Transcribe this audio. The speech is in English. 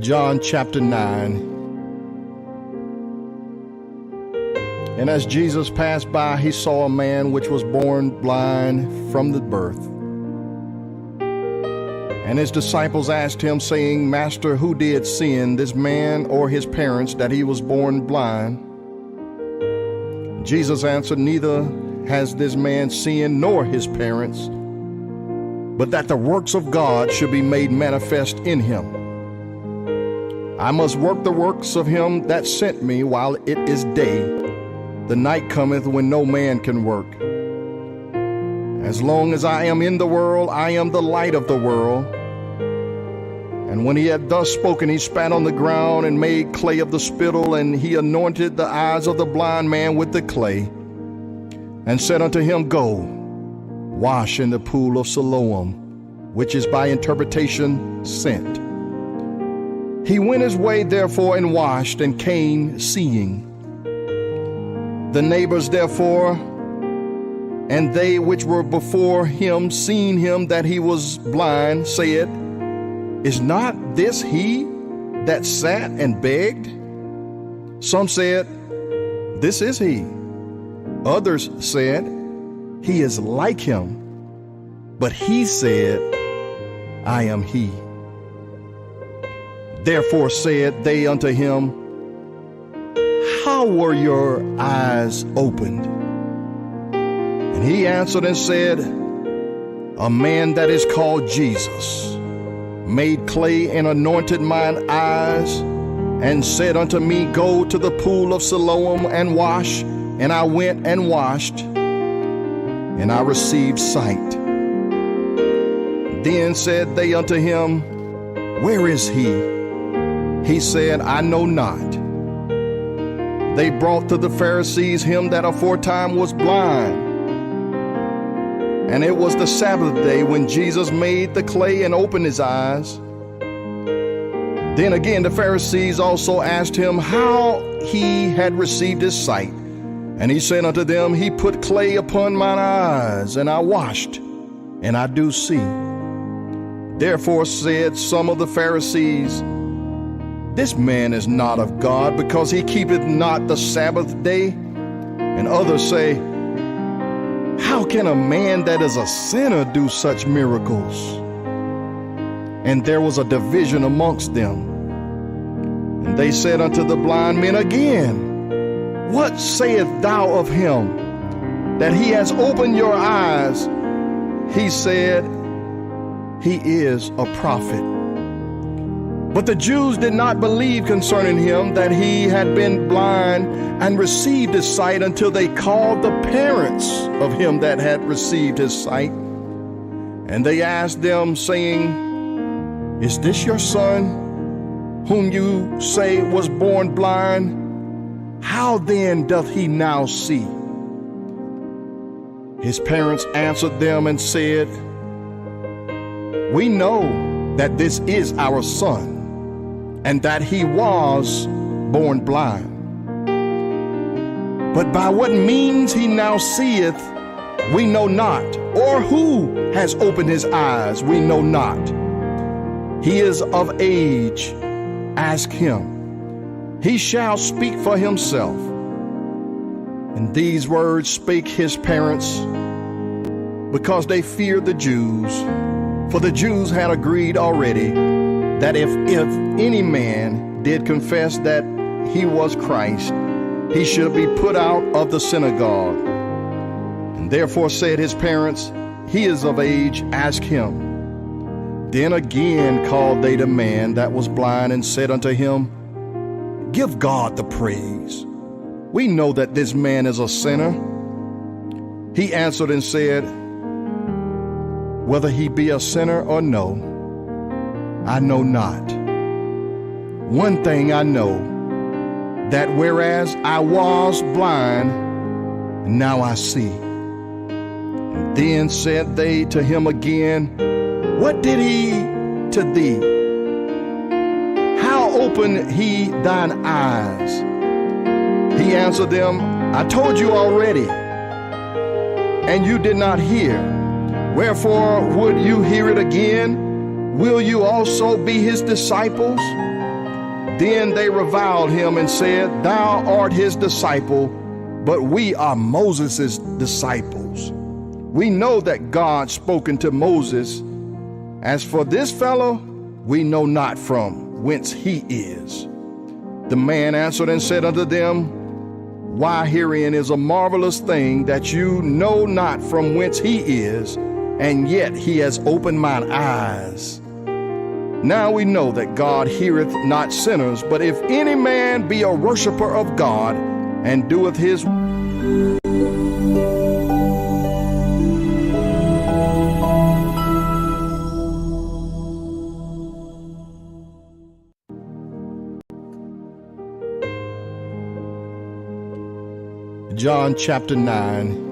John chapter 9. And as Jesus passed by, he saw a man which was born blind from the birth. And his disciples asked him, saying, Master, who did sin, this man or his parents, that he was born blind? Jesus answered, Neither has this man sinned nor his parents, but that the works of God should be made manifest in him. I must work the works of him that sent me while it is day. The night cometh when no man can work. As long as I am in the world, I am the light of the world. And when he had thus spoken, he spat on the ground and made clay of the spittle, and he anointed the eyes of the blind man with the clay, and said unto him, Go, wash in the pool of Siloam, which is by interpretation sent. He went his way therefore and washed, and came seeing. The neighbors therefore, and they which were before him, seeing him that he was blind, said, Is not this he that sat and begged? Some said, This is he. Others said, He is like him. But he said, I am he. Therefore said they unto him, How were your eyes opened? And he answered and said, A man that is called Jesus made clay and anointed mine eyes, and said unto me, Go to the pool of Siloam and wash. And I went and washed, and I received sight. Then said they unto him, Where is he? He said, I know not. They brought to the Pharisees him that aforetime was blind. And it was the Sabbath day when Jesus made the clay and opened his eyes. Then again the Pharisees also asked him how he had received his sight. And he said unto them, He put clay upon mine eyes, and I washed, and I do see. Therefore said some of the Pharisees, This man is not of God, because he keepeth not the Sabbath day. And others say, How can a man that is a sinner do such miracles? And there was a division amongst them. And they said unto the blind men again, What sayest thou of him, that he has opened your eyes? He said, He is a prophet. But the Jews did not believe concerning him that he had been blind and received his sight, until they called the parents of him that had received his sight. And they asked them, saying, Is this your son, whom you say was born blind? How then doth he now see? His parents answered them and said, We know that this is our son, and that he was born blind. But by what means he now seeth, we know not, or who has opened his eyes, we know not. He is of age, ask him. He shall speak for himself. And these words spake his parents, because they feared the Jews. For the Jews had agreed already that if any man did confess that he was Christ, he should be put out of the synagogue. And therefore said his parents, He is of age, ask him. Then again called they the man that was blind, and said unto him, Give God the praise. We know that this man is a sinner. He answered and said, Whether he be a sinner or no, I know not. One thing I know, that whereas I was blind, now I see. And then said they to him again, What did he to thee? How opened he thine eyes? He answered them, I told you already, and you did not hear. Wherefore would you hear it again? Will you also be his disciples? Then they reviled him and said, Thou art his disciple, but we are Moses' disciples. We know that God spoken to Moses. As for this fellow, we know not from whence he is. The man answered and said unto them, Why, herein is a marvelous thing, that you know not from whence he is, and yet he has opened mine eyes. Now we know that God heareth not sinners, but if any man be a worshiper of God, and doeth his John chapter 9,